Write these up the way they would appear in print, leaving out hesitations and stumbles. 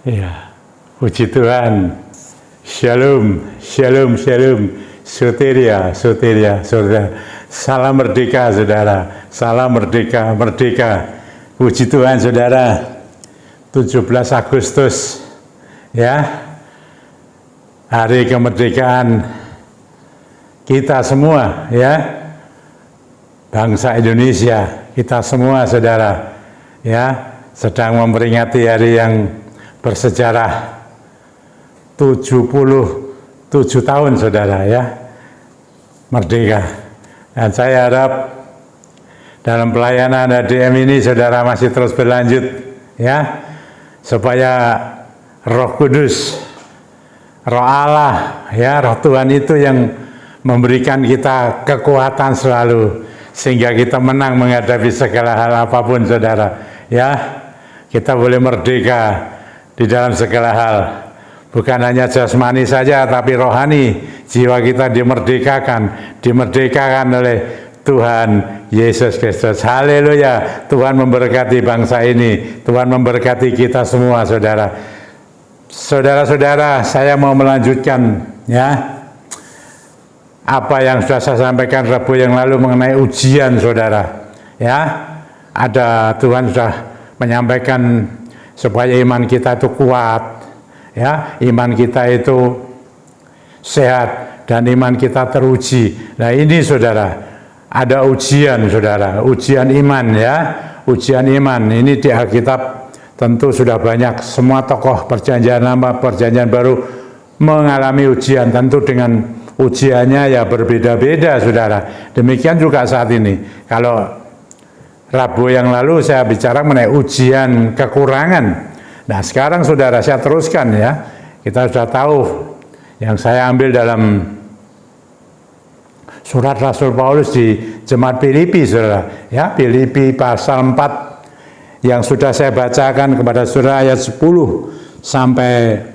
Ya, puji Tuhan. Shalom, shalom, shalom. Soteria, soteria, saudara. Salam merdeka, saudara. Salam merdeka, merdeka. Puji Tuhan, saudara. 17 Agustus, ya. Hari kemerdekaan kita semua, ya. Bangsa Indonesia, kita semua, saudara, ya, sedang memperingati hari yang bersejarah 77 tahun, saudara, ya, merdeka. Dan saya harap dalam pelayanan ADM ini saudara masih terus berlanjut, ya, supaya Roh Kudus, Roh Allah, ya, Roh Tuhan itu yang memberikan kita kekuatan selalu sehingga kita menang menghadapi segala hal apapun, saudara, ya. Kita boleh merdeka di dalam segala hal, bukan hanya jasmani saja, tapi rohani. Jiwa kita dimerdekakan oleh Tuhan Yesus Kristus. Haleluya. Tuhan memberkati bangsa ini, Tuhan memberkati kita semua, saudara. Saudara-saudara, saya mau melanjutkan, ya, apa yang sudah saya sampaikan Rabu yang lalu mengenai ujian, saudara. Ya, ada Tuhan sudah menyampaikan supaya iman kita itu kuat, ya, iman kita itu sehat dan iman kita teruji. Nah, ini saudara, ada ujian, saudara, ujian iman, ya, ujian iman. Ini di Alkitab tentu sudah banyak, semua tokoh perjanjian lama, perjanjian baru mengalami ujian, tentu dengan ujiannya ya berbeda-beda, saudara. Demikian juga saat ini. Kalau Rabu yang lalu saya bicara mengenai ujian kekurangan. Nah, sekarang saudara saya teruskan, ya. Kita sudah tahu yang saya ambil dalam surat Rasul Paulus di Jemaat Filipi, saudara. Ya, Filipi pasal 4 yang sudah saya bacakan kepada saudara ayat 10 sampai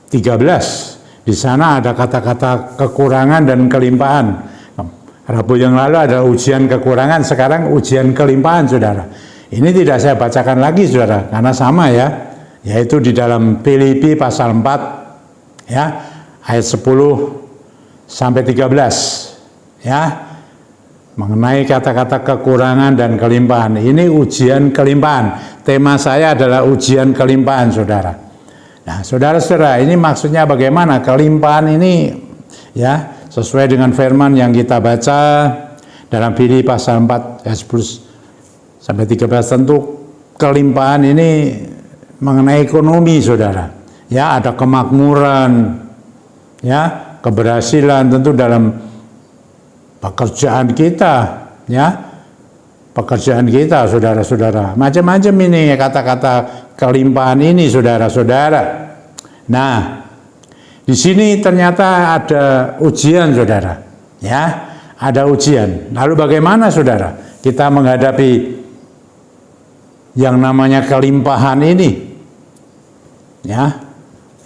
13. Di sana ada kata-kata kekurangan dan kelimpahan. Rabu yang lalu ada ujian kekurangan, sekarang ujian kelimpahan, saudara. Ini tidak saya bacakan lagi, saudara, karena sama, ya, yaitu di dalam Filipi pasal 4, ya, ayat 10 sampai 13, ya, mengenai kata-kata kekurangan dan kelimpahan. Ini ujian kelimpahan. Tema saya adalah ujian kelimpahan, saudara. Nah, saudara-saudara, ini maksudnya bagaimana? Kelimpahan ini, ya, sesuai dengan firman yang kita baca dalam Filipi pasal 4 ayat 10 sampai 13. Tentu kelimpahan ini mengenai ekonomi, saudara. Ya, ada kemakmuran, ya, keberhasilan tentu dalam pekerjaan kita, ya, pekerjaan kita, saudara-saudara. Macam-macam ini kata-kata kelimpahan ini, saudara-saudara. Nah, di sini ternyata ada ujian, saudara. Ya, ada ujian. Lalu bagaimana, saudara, kita menghadapi yang namanya kelimpahan ini? Ya,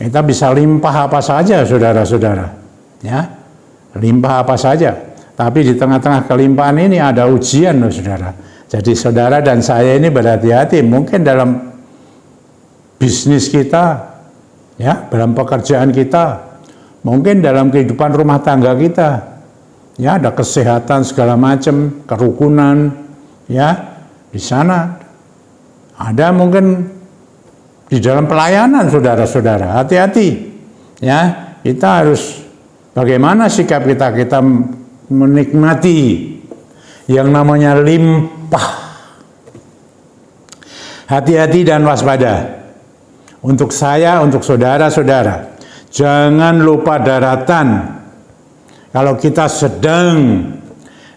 kita bisa limpah apa saja, saudara-saudara. Ya, limpah apa saja. Tapi di tengah-tengah kelimpahan ini ada ujian, saudara. Jadi saudara dan saya ini berhati-hati. Mungkin dalam bisnis kita, ya, dalam pekerjaan kita, mungkin dalam kehidupan rumah tangga kita, ya, ada kesehatan segala macam, kerukunan, ya, di sana ada mungkin di dalam pelayanan, saudara-saudara. Hati-hati, ya, kita harus bagaimana sikap kita menikmati yang namanya limpah. Hati-hati dan waspada. Untuk saya, untuk saudara-saudara, jangan lupa daratan. Kalau kita sedang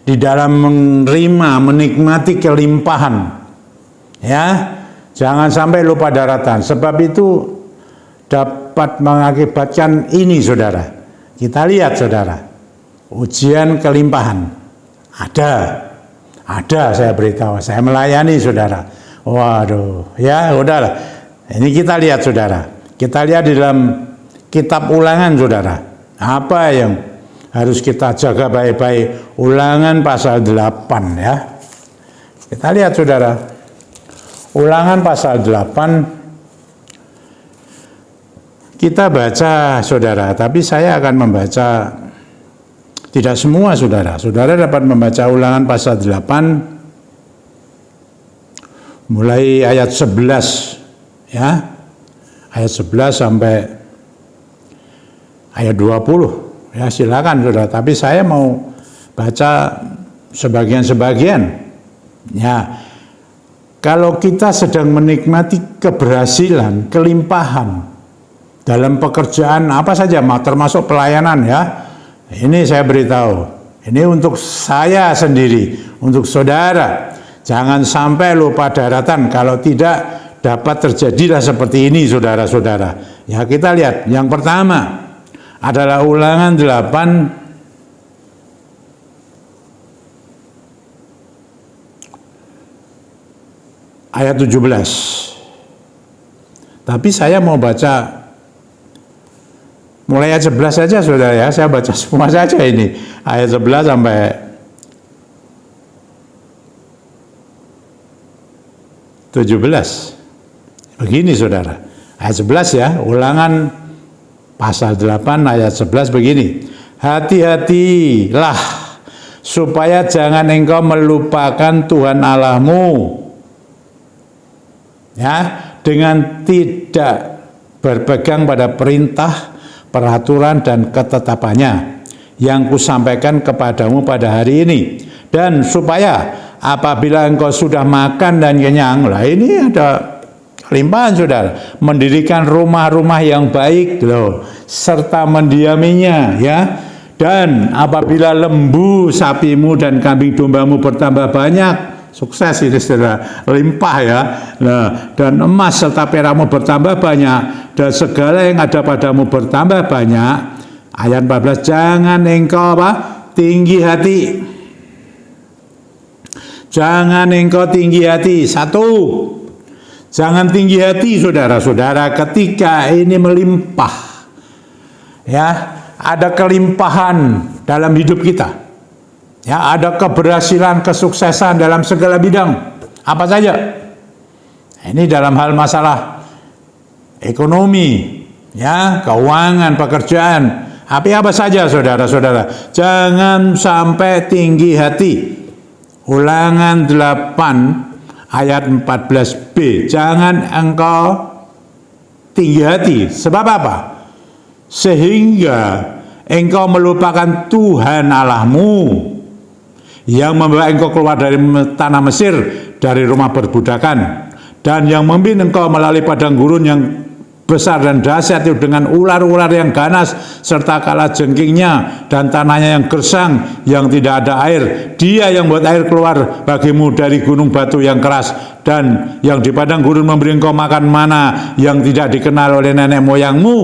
di dalam menerima, menikmati kelimpahan, ya, jangan sampai lupa daratan. Sebab itu dapat mengakibatkan ini, saudara. Kita lihat, saudara, ujian kelimpahan ada, saya beritahu, saya melayani, saudara. Waduh, ya, udahlah. Ini kita lihat, saudara. Kita lihat di dalam kitab Ulangan, saudara. Apa yang harus kita jaga baik-baik? Ulangan pasal 8, ya. Kita lihat, saudara. Ulangan pasal 8 kita baca saudara, tapi saya akan membaca tidak semua saudara. Saudara dapat membaca Ulangan pasal 8 mulai ayat 11 ya. Ayat 11 sampai ayat 20. Ya, silakan saudara, tapi saya mau baca sebagian-sebagian. Ya. Kalau kita sedang menikmati keberhasilan, kelimpahan dalam pekerjaan apa saja, termasuk pelayanan ya. Ini saya beritahu, ini untuk saya sendiri, untuk saudara. Jangan sampai lupa daratan, kalau tidak dapat terjadilah seperti ini saudara-saudara. Ya, kita lihat, yang pertama adalah Ulangan 8 ayat 17. Tapi saya mau baca mulai ayat 11 saja saudara ya, saya baca semua saja ini. Ayat 11 sampai begini saudara. Ayat 11 ya, Ulangan pasal 8 ayat 11 begini. Hati-hatilah supaya jangan engkau melupakan Tuhan Allahmu. Ya, dengan tidak berpegang pada perintah, peraturan dan ketetapannya yang kusampaikan kepadamu pada hari ini, dan supaya apabila engkau sudah makan dan kenyang, lah ini ada kelimpahan saudara, mendirikan rumah-rumah yang baik loh, serta mendiaminya ya. Dan apabila lembu, sapimu dan kambing dombamu bertambah banyak, sukses ini saudara, limpah ya. Nah, dan emas serta perakmu bertambah banyak, dan segala yang ada padamu bertambah banyak. Ayat 14, jangan engkau tinggi hati. Jangan engkau tinggi hati. Satu, jangan tinggi hati saudara-saudara ketika ini melimpah. Ya, ada kelimpahan dalam hidup kita. Ya, ada keberhasilan, kesuksesan dalam segala bidang. Apa saja? Ini dalam hal masalah ekonomi, ya, keuangan, pekerjaan. Apa saja saudara-saudara. Jangan sampai tinggi hati. Ulangan 8 ayat 14b. Jangan engkau tinggi hati. Sebab apa? Sehingga engkau melupakan Tuhan Allahmu yang membawa engkau keluar dari tanah Mesir, dari rumah perbudakan, dan yang memimpin engkau melalui padang gurun yang besar dan dahsyat itu dengan ular-ular yang ganas serta kalajengkingnya dan tanahnya yang gersang yang tidak ada air. Dia yang buat air keluar bagimu dari gunung batu yang keras, dan yang di padang gurun memberi engkau makan mana yang tidak dikenal oleh nenek moyangmu,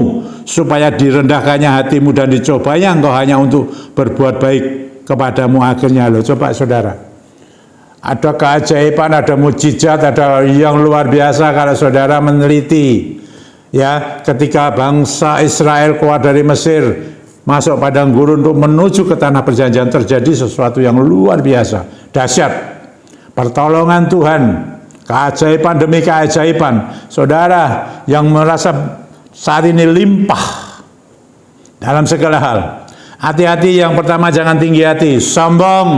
supaya direndahkannya hatimu dan dicobanya engkau hanya untuk berbuat baik kepadamu akhirnya. Loh, coba saudara, ada keajaiban, ada mujizat, ada yang luar biasa kalau saudara meneliti. Ya, ketika bangsa Israel keluar dari Mesir, masuk padang gurun untuk menuju ke tanah perjanjian, terjadi sesuatu yang luar biasa, dahsyat. Pertolongan Tuhan, keajaiban demi keajaiban. Saudara yang merasa saat ini limpah dalam segala hal, hati-hati. Yang pertama, jangan tinggi hati, sombong.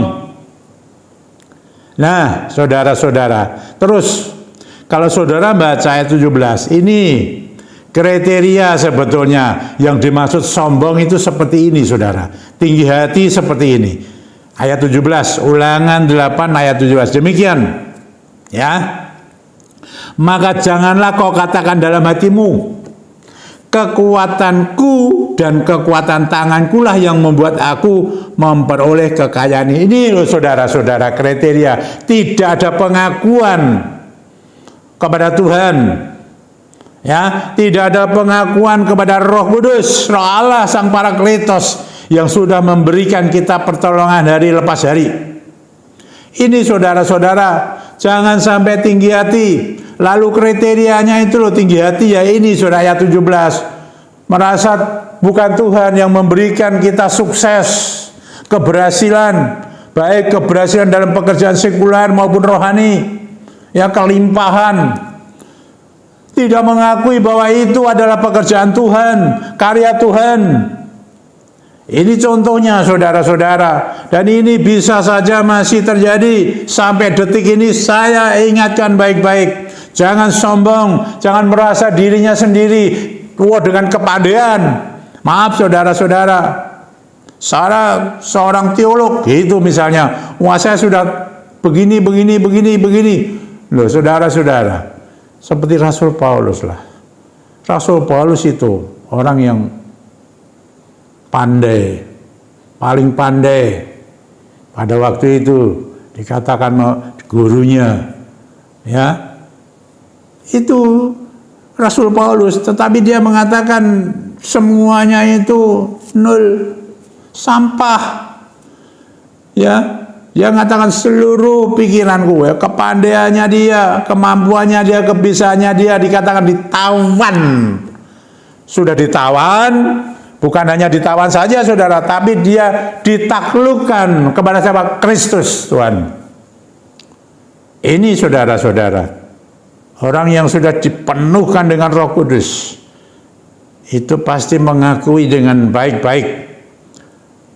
Nah, saudara-saudara, terus kalau saudara baca ayat 17, ini kriteria sebetulnya yang dimaksud sombong itu seperti ini saudara. Tinggi hati seperti ini. Ayat 17, Ulangan 8 ayat 17. Demikian. Ya. Maka janganlah kau katakan dalam hatimu, kekuatanku dan kekuatan tanganku lah yang membuat aku memperoleh kekayaan ini. Loh saudara-saudara, kriteria. Tidak ada pengakuan kepada Tuhan. Ya, tidak ada pengakuan kepada Roh Kudus, Roh Allah Sang Parakletos yang sudah memberikan kita pertolongan hari lepas hari. Ini saudara-saudara, jangan sampai tinggi hati. Lalu kriterianya itu loh, tinggi hati ya ini saudara, ayat 17. Merasa bukan Tuhan yang memberikan kita sukses, keberhasilan, baik keberhasilan dalam pekerjaan sekuler maupun rohani. Ya, kelimpahan. Tidak mengakui bahwa itu adalah pekerjaan Tuhan, karya Tuhan. Ini contohnya saudara-saudara, dan ini bisa saja masih terjadi sampai detik ini. Saya ingatkan baik-baik, jangan sombong, jangan merasa dirinya sendiri tua dengan kepandaian. Maaf saudara-saudara, saya seorang teolog gitu misalnya, wah saya sudah begini. Loh saudara-saudara, seperti Rasul Paulus lah. Rasul Paulus itu orang yang pandai, paling pandai. Pada waktu itu dikatakan gurunya, ya, itu Rasul Paulus, tetapi dia mengatakan semuanya itu nol, sampah. Ya, dia mengatakan seluruh pikiranku, ya, kepandaiannya dia, kemampuannya dia, kebisaannya dia dikatakan ditawan. Sudah ditawan. Bukan hanya ditawan saja saudara, tapi dia ditaklukkan kepada siapa? Kristus Tuhan. Ini saudara-saudara, orang yang sudah dipenuhkan dengan Roh Kudus, itu pasti mengakui dengan baik-baik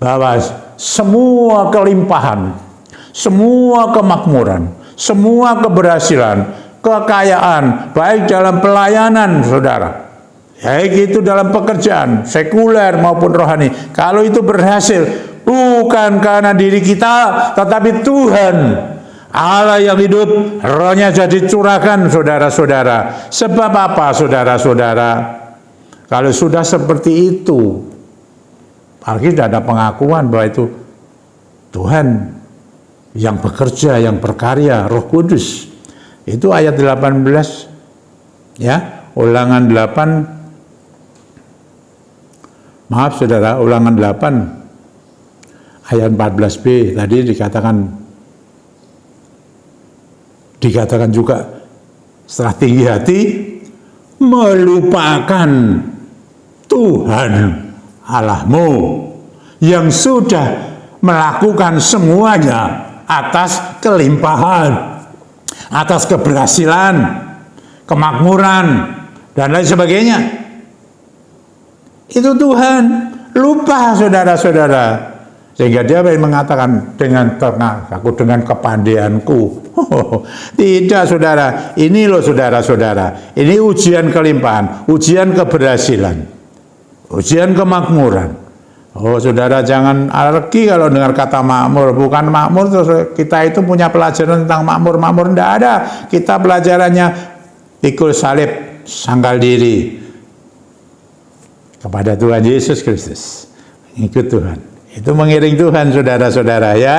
bahwa semua kelimpahan, semua kemakmuran, semua keberhasilan, kekayaan, baik dalam pelayanan saudara, baik itu dalam pekerjaan sekuler maupun rohani, kalau itu berhasil bukan karena diri kita, tetapi Tuhan Allah yang hidup, Roh-Nya jadi curahkan saudara-saudara. Sebab apa saudara-saudara? Kalau sudah seperti itu, apalagi tidak ada pengakuan bahwa itu Tuhan yang bekerja, yang berkarya, Roh Kudus. Itu ayat 18, ya, Ulangan 8. Maaf saudara, Ulangan 8 ayat 14b tadi dikatakan juga, setelah tinggi hati melupakan Tuhan Allahmu yang sudah melakukan semuanya atas kelimpahan, atas keberhasilan, kemakmuran dan lain sebagainya. Itu Tuhan, lupa saudara-saudara, sehingga dia mengatakan dengan tenang, aku dengan kepandaianku. Tidak saudara, ini loh saudara-saudara, ini ujian kelimpahan, ujian keberhasilan, ujian kemakmuran. Oh saudara, jangan alergi kalau dengar kata makmur. Bukan makmur terus kita itu punya pelajaran tentang makmur, tidak ada. Kita pelajarannya pikul salib, sangkal diri kepada Tuhan Yesus Kristus, ikut Tuhan, itu mengiring Tuhan saudara-saudara, ya.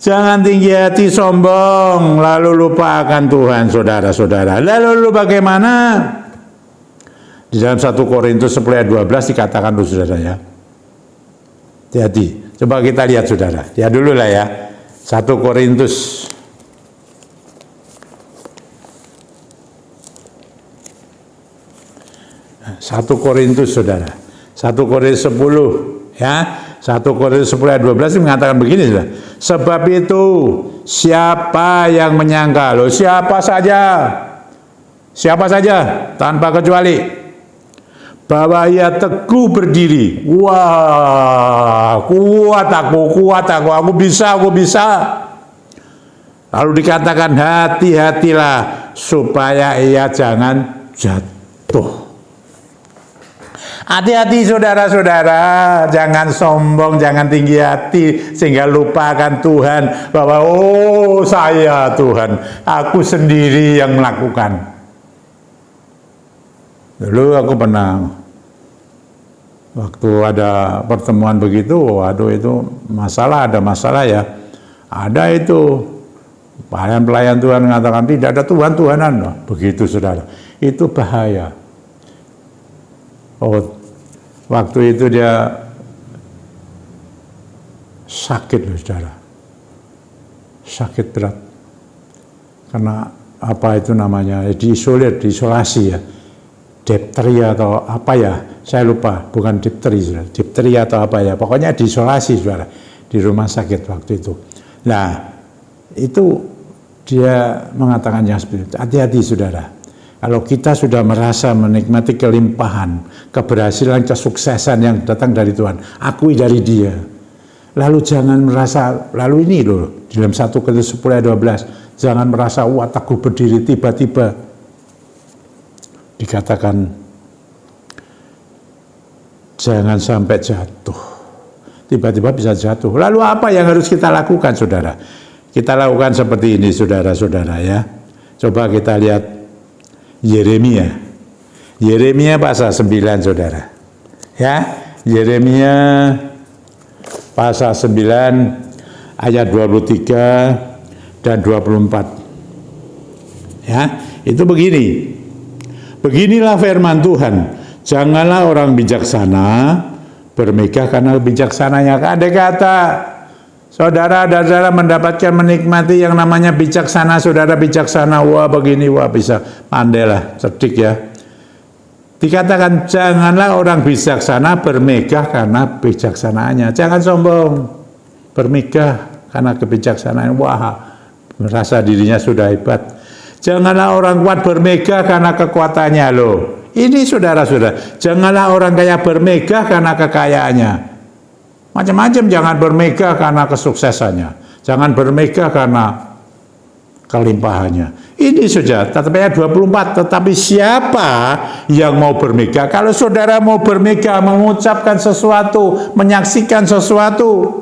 Jangan tinggi hati, sombong, lalu lupakan Tuhan saudara-saudara. Lalu bagaimana? Di dalam 1 Korintus 10 ayat 12 dikatakan loh saudara, ya. Hati-hati, coba kita lihat saudara, ya dulu lah ya. 1 Korintus 1 Korintus saudara, 1 Korintus 10, ya, 1 Korintus 10 ayat 12 mengatakan begini saudara. Sebab itu siapa yang menyangka, loh siapa saja tanpa kecuali, bahwa ia teguh berdiri, wah kuat aku bisa. Lalu dikatakan hati-hatilah supaya ia jangan jatuh. Hati-hati saudara-saudara, jangan sombong, jangan tinggi hati sehingga lupakan Tuhan bahwa oh saya Tuhan, aku sendiri yang melakukan. Dulu aku pernah waktu ada pertemuan begitu, waduh itu ada masalah ya. Ada itu pelayan Tuhan mengatakan tidak ada Tuhan-Tuhanan, begitu saudara. Itu bahaya. Oh, waktu itu dia sakit loh saudara, sakit berat, karena apa itu namanya, diisolasi ya, difteri atau apa ya, saya lupa, bukan difteri atau apa ya, pokoknya diisolasi saudara, di rumah sakit waktu itu. Nah itu dia mengatakan yang seperti itu, hati-hati saudara, Kalau kita sudah merasa menikmati kelimpahan, keberhasilan, kesuksesan yang datang dari Tuhan, akui dari Dia. Lalu jangan merasa, lalu ini loh, dalam 1 Korintus 10 ayat 12, jangan merasa, wah Teguh berdiri, tiba-tiba dikatakan, jangan sampai jatuh. Tiba-tiba bisa jatuh. Lalu apa yang harus kita lakukan, saudara? Kita lakukan seperti ini, saudara-saudara ya. Coba kita lihat Yeremia. Yeremia pasal 9, saudara. Ya, Yeremia pasal 9 ayat 23 dan 24. Ya, itu begini. Beginilah firman Tuhan, janganlah orang bijaksana bermegah karena bijaksananya. Ada kata, saudara-saudara mendapatkan menikmati yang namanya bijaksana, saudara bijaksana, wah begini, wah bisa, pandailah, cerdik ya. Dikatakan janganlah orang bijaksana bermegah karena bijaksanaannya. Jangan sombong, bermegah karena kebijaksanaan, wah merasa dirinya sudah hebat. Janganlah orang kuat bermegah karena kekuatannya loh. Ini saudara-saudara, janganlah orang kaya bermegah karena kekayaannya. Macam-macam, jangan bermegah karena kesuksesannya. Jangan bermegah karena kelimpahannya. Ini saja, tetapi ayat 24, tetapi siapa yang mau bermegah? Kalau saudara mau bermegah, mengucapkan sesuatu, menyaksikan sesuatu,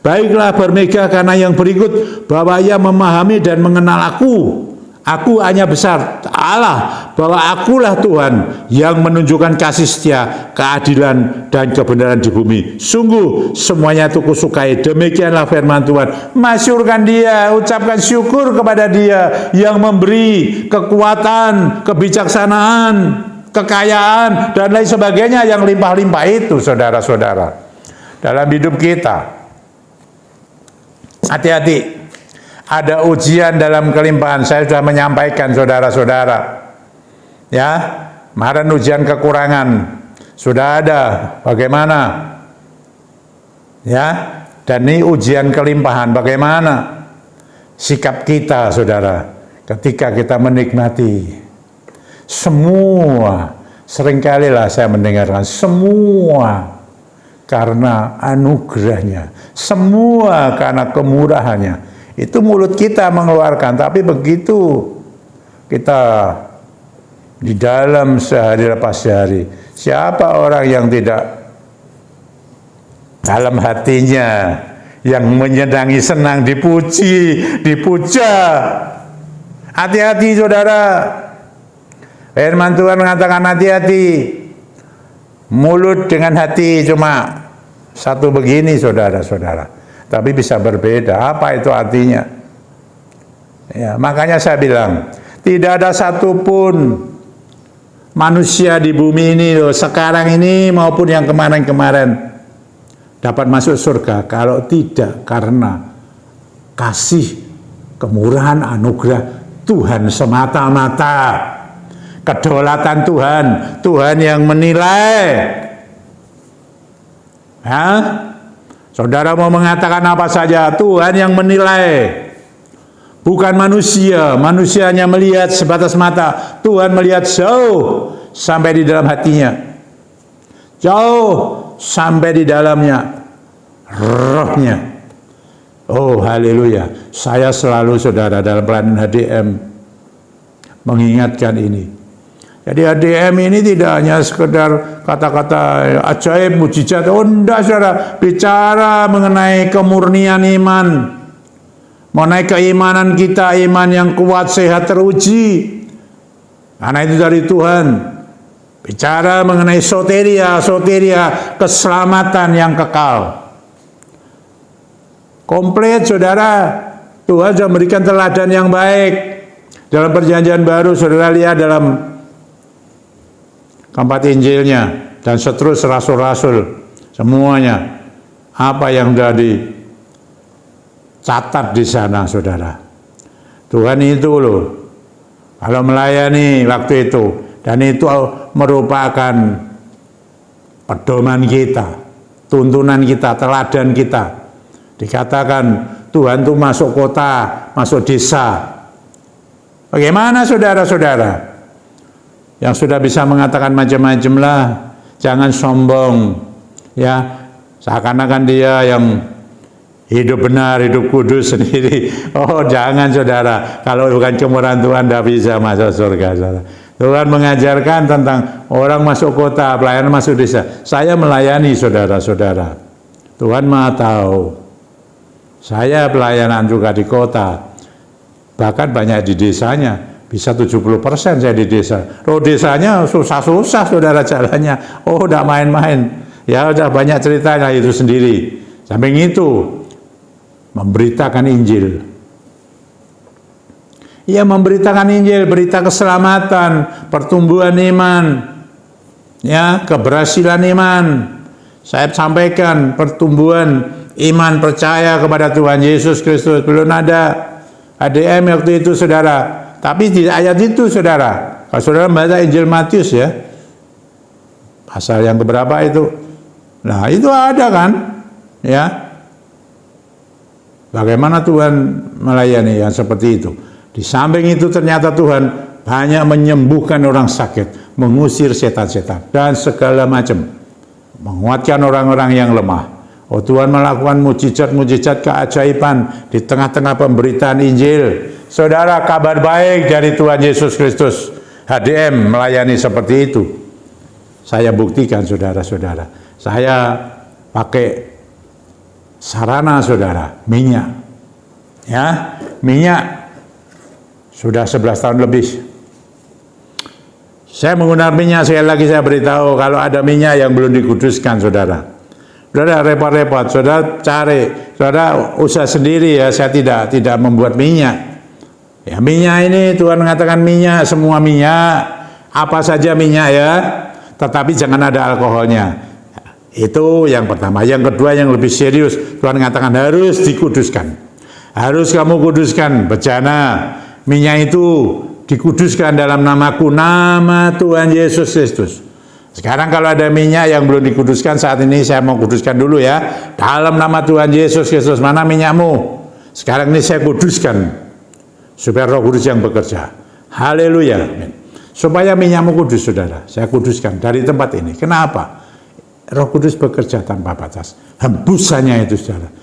baiklah bermegah karena yang berikut, bahwa ia memahami dan mengenal aku. Aku hanya besar Allah, bahwa akulah Tuhan yang menunjukkan kasih setia, keadilan dan kebenaran di bumi. Sungguh semuanya itu kusukai. Demikianlah firman Tuhan. Masyurkan Dia, ucapkan syukur kepada Dia yang memberi kekuatan, kebijaksanaan, kekayaan dan lain sebagainya yang limpah-limpah itu, saudara-saudara. Dalam hidup kita, hati-hati. Ada ujian dalam kelimpahan. Saya sudah menyampaikan, saudara-saudara. Ya, kemarin ujian kekurangan sudah ada. Bagaimana? Ya, dan ini ujian kelimpahan. Bagaimana sikap kita, saudara, ketika kita menikmati semua? Seringkali lah saya mendengarkan semua karena anugerahnya, semua karena kemurahannya. Itu mulut kita mengeluarkan, tapi begitu kita di dalam sehari lepas sehari, siapa orang yang tidak dalam hatinya yang menyenangi, senang, dipuji, dipuja? Hati-hati, saudara. Firman Tuhan mengatakan hati-hati. Mulut dengan hati cuma satu begini, saudara-saudara. Tapi bisa berbeda. Apa itu artinya? Ya, makanya saya bilang, tidak ada satupun manusia di bumi ini loh, sekarang ini maupun yang kemarin-kemarin dapat masuk surga kalau tidak karena kasih, kemurahan, anugerah Tuhan semata-mata. Kedaulatan Tuhan, Tuhan yang menilai. Hah? Saudara mau mengatakan apa saja, Tuhan yang menilai. Bukan manusia. Manusia hanya melihat sebatas mata. Tuhan melihat jauh sampai di dalam hatinya. Jauh sampai di dalamnya. Rohnya. Oh haleluya. Saya selalu, saudara, dalam pelayanan HDM mengingatkan ini. Jadi HDM ini tidak hanya sekedar kata-kata ajaib, mujizat. Oh enggak, saudara. Bicara mengenai kemurnian iman. Mengenai keimanan kita, iman yang kuat, sehat, teruji. Karena itu dari Tuhan. Bicara mengenai soteria, keselamatan yang kekal. Komplit, saudara. Tuhan sudah memberikan teladan yang baik. Dalam perjanjian baru, saudara lihat dalam keempat Injilnya dan seterusnya rasul-rasul semuanya apa yang sudah dicatat di sana, saudara. Tuhan itu loh kalau melayani waktu itu, dan itu merupakan pedoman kita, tuntunan kita, teladan kita. Dikatakan Tuhan itu masuk kota, masuk desa. Bagaimana, saudara-saudara? Yang sudah bisa mengatakan macam-macam lah. Jangan sombong. Ya, seakan-akan dia yang hidup benar, hidup kudus sendiri. Oh, jangan saudara. Kalau bukan kemurahan Tuhan, tidak bisa masuk surga, saudara. Tuhan mengajarkan tentang orang masuk kota, pelayanan masuk desa. Saya melayani saudara-saudara. Tuhan Maha tahu. Saya pelayanan juga di kota. Bahkan banyak di desanya. Bisa 70% saya di desa. Oh, desanya susah-susah saudara jalannya. Oh, udah main-main. Ya udah banyak ceritanya itu sendiri. Samping itu, memberitakan Injil. Ya, memberitakan Injil, berita keselamatan, pertumbuhan iman, ya, keberhasilan iman. Saya sampaikan pertumbuhan iman percaya kepada Tuhan Yesus Kristus. Belum ada ADM waktu itu saudara. Tapi tidak ayat itu saudara. Kalau saudara membaca Injil Matius ya, pasal yang keberapa itu? Nah itu ada kan, ya. Bagaimana Tuhan melayani yang seperti itu? Di samping itu ternyata Tuhan banyak menyembuhkan orang sakit, mengusir setan-setan dan segala macam, menguatkan orang-orang yang lemah. Oh, Tuhan melakukan mujizat-mujizat keajaiban di tengah-tengah pemberitaan Injil. Saudara, kabar baik dari Tuhan Yesus Kristus. HDM melayani seperti itu. Saya buktikan saudara-saudara. Saya pakai sarana saudara, minyak. Ya, minyak sudah 11 tahun lebih. Saya menggunakan minyak, sekali lagi saya beritahu kalau ada minyak yang belum dikuduskan saudara. Saudara repot-repot, saudara cari, saudara usaha sendiri ya, saya tidak membuat minyak. Ya, minyak ini Tuhan mengatakan minyak, semua minyak, apa saja minyak ya, tetapi jangan ada alkoholnya. Itu yang pertama. Yang kedua yang lebih serius, Tuhan mengatakan harus dikuduskan. Harus kamu kuduskan, bejana. Minyak itu dikuduskan dalam namaku, nama Tuhan Yesus Kristus. Sekarang kalau ada minyak yang belum dikuduskan, saat ini saya mau kuduskan dulu ya. Dalam nama Tuhan Yesus Kristus, mana minyakmu? Sekarang ini saya kuduskan. Supaya Roh Kudus yang bekerja. Haleluya. Supaya minyakmu kudus, saudara. Saya kuduskan dari tempat ini. Kenapa? Roh Kudus bekerja tanpa batas. Hembusannya itu, saudara.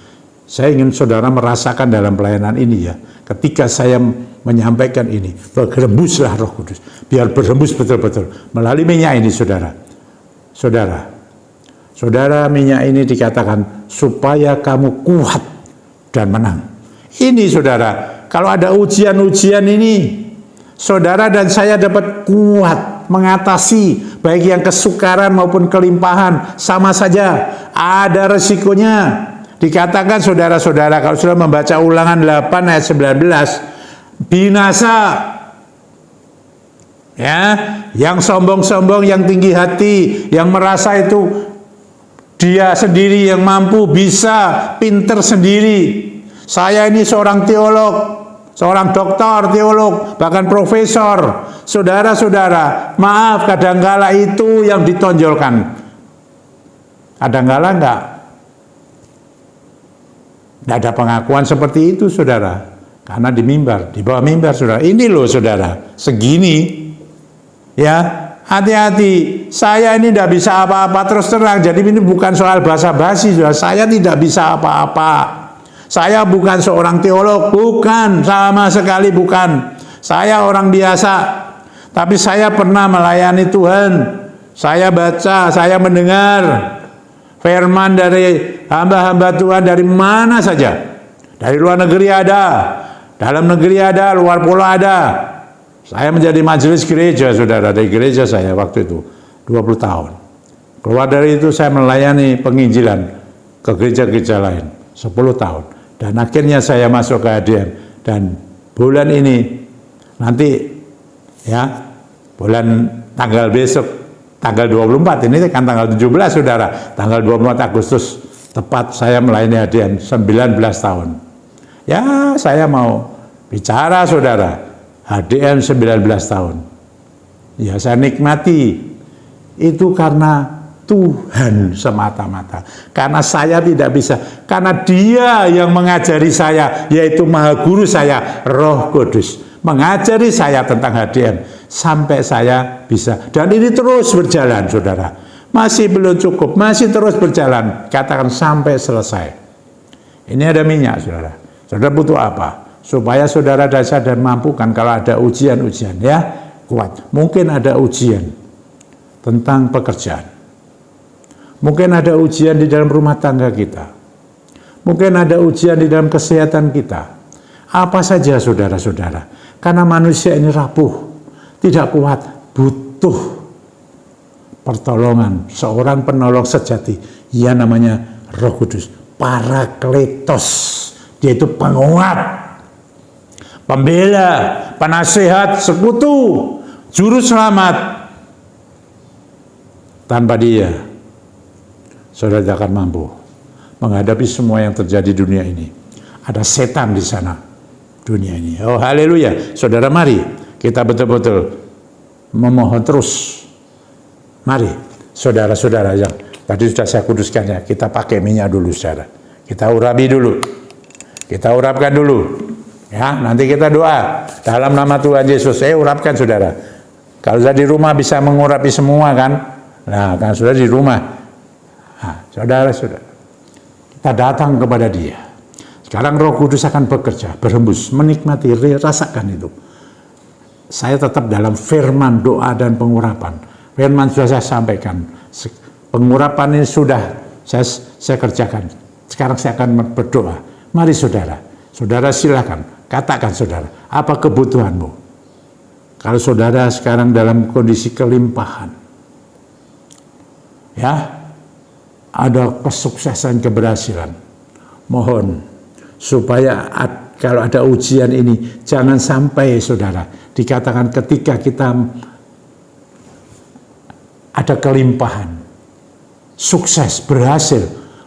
Saya ingin saudara merasakan dalam pelayanan ini ya. Ketika saya menyampaikan ini, berhembuslah Roh Kudus. Biar berhembus betul-betul. Melalui minyak ini, saudara. Saudara, minyak ini dikatakan supaya kamu kuat dan menang. Ini, saudara. Kalau ada ujian-ujian ini, saudara dan saya dapat kuat mengatasi baik yang kesukaran maupun kelimpahan, sama saja ada resikonya. Dikatakan saudara-saudara, kalau sudah membaca Ulangan 8 ayat 19, binasa ya, yang sombong-sombong, yang tinggi hati, yang merasa itu dia sendiri yang mampu, bisa, pinter sendiri. Saya ini seorang teolog, seorang doktor teolog, bahkan profesor. Saudara-saudara, maaf, kadangkala itu yang ditonjolkan. Kadangkala enggak ada pengakuan seperti itu, saudara. Karena di mimbar, di bawah mimbar, saudara. Ini loh, saudara, segini. Ya, hati-hati. Saya ini tidak bisa apa-apa, terus terang. Jadi ini bukan soal basa-basi, saudara. Saya tidak bisa apa-apa. Saya bukan seorang teolog, bukan, sama sekali bukan. Saya orang biasa, tapi saya pernah melayani Tuhan. Saya baca, saya mendengar firman dari hamba-hamba Tuhan dari mana saja. Dari luar negeri ada, dalam negeri ada, luar pulau ada. Saya menjadi majelis gereja, saudara, dari gereja saya waktu itu, 20 tahun. Keluar dari itu saya melayani penginjilan ke gereja-gereja lain, 10 tahun. Dan akhirnya saya masuk ke ADM. Dan bulan ini, nanti ya, bulan tanggal besok, tanggal 24, ini kan tanggal 17 saudara, tanggal 24 Agustus, tepat saya melayani ADM 19 tahun. Ya, saya mau bicara saudara, ADM 19 tahun. Ya, saya nikmati. Itu karena Tuhan semata-mata. Karena saya tidak bisa. Karena Dia yang mengajari saya, yaitu Maha Guru saya, Roh Kudus. Mengajari saya tentang HDM. sampai saya bisa. Dan ini terus berjalan, saudara. Masih belum cukup, masih terus berjalan. Katakan sampai selesai. Ini ada minyak, saudara. Saudara butuh apa? Supaya saudara dasar dan mampukan kalau ada ujian-ujian, ya, kuat. Mungkin ada ujian tentang pekerjaan. Mungkin ada ujian di dalam rumah tangga kita. Mungkin ada ujian di dalam kesehatan kita. Apa saja saudara-saudara. Karena manusia ini rapuh, tidak kuat, butuh pertolongan. Seorang penolong sejati. Ia namanya Roh Kudus. Parakletos. Dia itu penguat, pembela, penasihat, sekutu, juru selamat. Tanpa dia, saudara tidak akan mampu menghadapi semua yang terjadi di dunia ini. Ada setan di sana, dunia ini. Oh haleluya. Saudara, mari kita betul-betul memohon terus. Mari, saudara-saudara yang tadi sudah saya kuduskan ya, kita pakai minyak dulu, saudara. Kita urapi dulu. Kita urapkan dulu. Ya, nanti kita doa dalam nama Tuhan Yesus. Urapkan, saudara. Kalau sudah di rumah bisa mengurapi semua kan? Nah, kan sudah di rumah. Nah, saudara, kita datang kepada Dia. Sekarang Roh Kudus akan bekerja, berhembus, menikmati, rasakan itu. Saya tetap dalam firman, doa, dan pengurapan. Firman sudah saya sampaikan. Pengurapan ini sudah saya kerjakan. Sekarang saya akan berdoa. Mari saudara. Saudara silakan. Katakan saudara. Apa kebutuhanmu? Kalau saudara sekarang dalam kondisi kelimpahan. Ya. Ada kesuksesan, keberhasilan. Mohon. Supaya kalau ada ujian ini. Jangan sampai saudara. Dikatakan ketika kita ada kelimpahan, sukses, berhasil,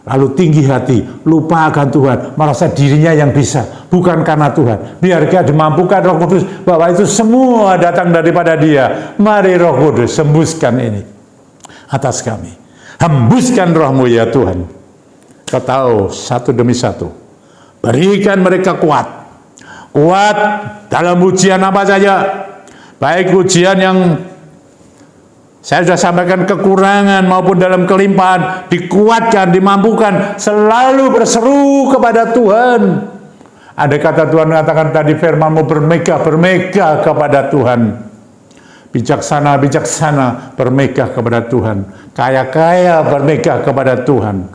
lalu tinggi hati, lupa akan Tuhan, merasa dirinya yang bisa, bukan karena Tuhan. Biarkan dimampukan Roh Kudus bahwa itu semua datang daripada Dia. Mari Roh Kudus, hembuskan ini atas kami. Hembuskan Roh-Mu ya Tuhan. Kau tahu satu demi satu. Berikan mereka kuat. Kuat dalam ujian apa saja. Baik ujian yang saya sudah sampaikan, kekurangan maupun dalam kelimpahan, dikuatkan, dimampukan, selalu berseru kepada Tuhan. Ada kata Tuhan mengatakan tadi firman-Mu, bermegah kepada Tuhan. Bijaksana, bijaksana, bermegah kepada Tuhan. Kaya-kaya, bermegah kepada Tuhan.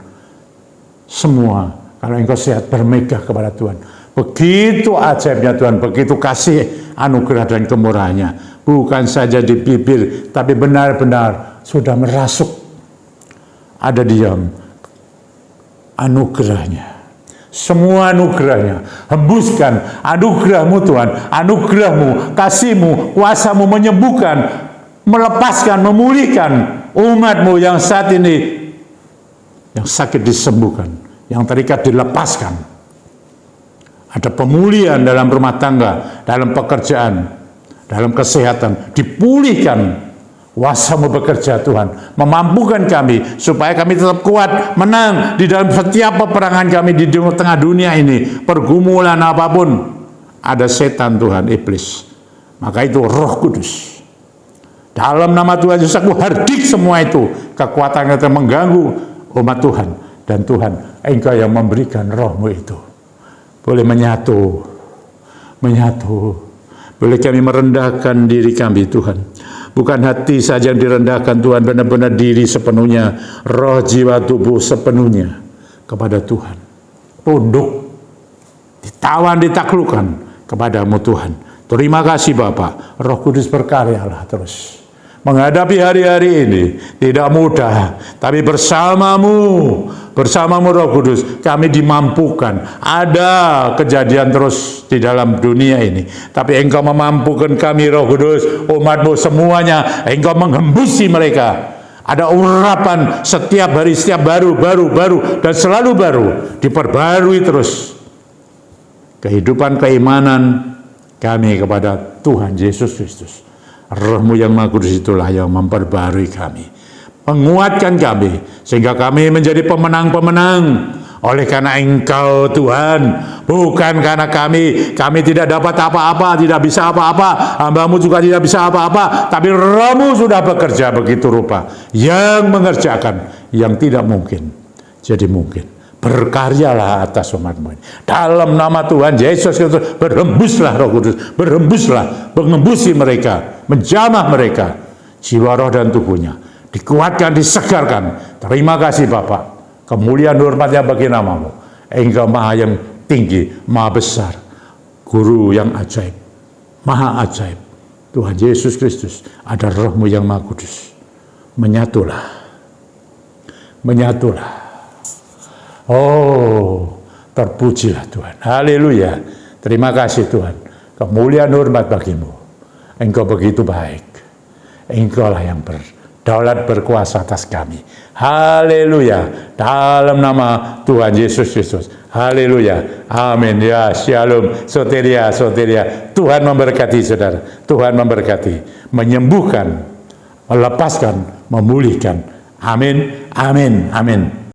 Semua, kalau engkau sehat, bermegah kepada Tuhan. Begitu ajaibnya Tuhan, begitu kasih anugerah dan kemurahannya. Bukan saja di bibir, tapi benar-benar sudah merasuk. Ada diam anugerahnya. Semua anugerahnya. Hembuskan anugerah-Mu Tuhan. Anugerah-Mu, kasih-Mu, kuasa-Mu menyembuhkan, melepaskan, memulihkan umat-Mu yang saat ini yang sakit disembuhkan, yang terikat dilepaskan. Ada pemulihan dalam rumah tangga, dalam pekerjaan, dalam kesehatan, dipulihkan. Kuasa-Mu bekerja Tuhan, memampukan kami supaya kami tetap kuat, menang di dalam setiap peperangan kami di tengah dunia ini. Pergumulan apapun, ada setan Tuhan, iblis. Maka itu Roh Kudus. Dalam nama Tuhan Yesus aku hardik semua itu, kekuatan yang mengganggu umat Tuhan. Dan Tuhan, Engkau yang memberikan Roh-Mu itu. Boleh menyatu. Boleh kami merendahkan diri kami Tuhan. Bukan hati saja yang direndahkan Tuhan, benar-benar diri sepenuhnya, roh, jiwa, tubuh sepenuhnya kepada Tuhan. Tunduk, ditawan, ditaklukkan kepadamu Tuhan. Terima kasih Bapa. Roh Kudus berkaryalah terus. Menghadapi hari-hari ini tidak mudah, tapi bersamamu Roh Kudus kami dimampukan. Ada kejadian terus di dalam dunia ini, tapi Engkau memampukan kami Roh Kudus, umat-Mu semuanya. Engkau menghembusi mereka. Ada urapan setiap hari, setiap baru dan selalu baru, diperbarui terus kehidupan keimanan kami kepada Tuhan Yesus Kristus. Roh-Mu yang Maha Kudus itulah yang memperbarui kami, menguatkan kami, sehingga kami menjadi pemenang-pemenang, Oleh karena Engkau Tuhan, bukan karena kami tidak dapat apa-apa, tidak bisa apa-apa, hamba-Mu juga tidak bisa apa-apa, tapi Roh-Mu sudah bekerja begitu rupa, yang mengerjakan yang tidak mungkin jadi mungkin. Berkaryalah atas umat-Mu ini. Dalam nama Tuhan Yesus Kristus, berhembuslah Roh Kudus, berhembuslah, mengembusi mereka, menjamah mereka, jiwa, roh, dan tubuhnya. Dikuatkan, disegarkan. Terima kasih Bapak. Kemuliaan hormatnya bagi nama-Mu. Engkau Maha yang tinggi, Maha besar, Guru yang ajaib, Maha ajaib. Tuhan Yesus Kristus, ada Roh-Mu yang Maha Kudus. Menyatulah. Menyatulah. Oh, terpujilah Tuhan. Haleluya. Terima kasih Tuhan. Kemuliaan hormat bagi-Mu. Engkau begitu baik. Engkaulah yang berdaulat berkuasa atas kami. Haleluya. Dalam nama Tuhan Yesus Kristus. Haleluya. Amin. Ya, shalom. Soteria, soteria. Tuhan memberkati saudara. Tuhan memberkati. Menyembuhkan, melepaskan, memulihkan. Amin. Amin. Amin.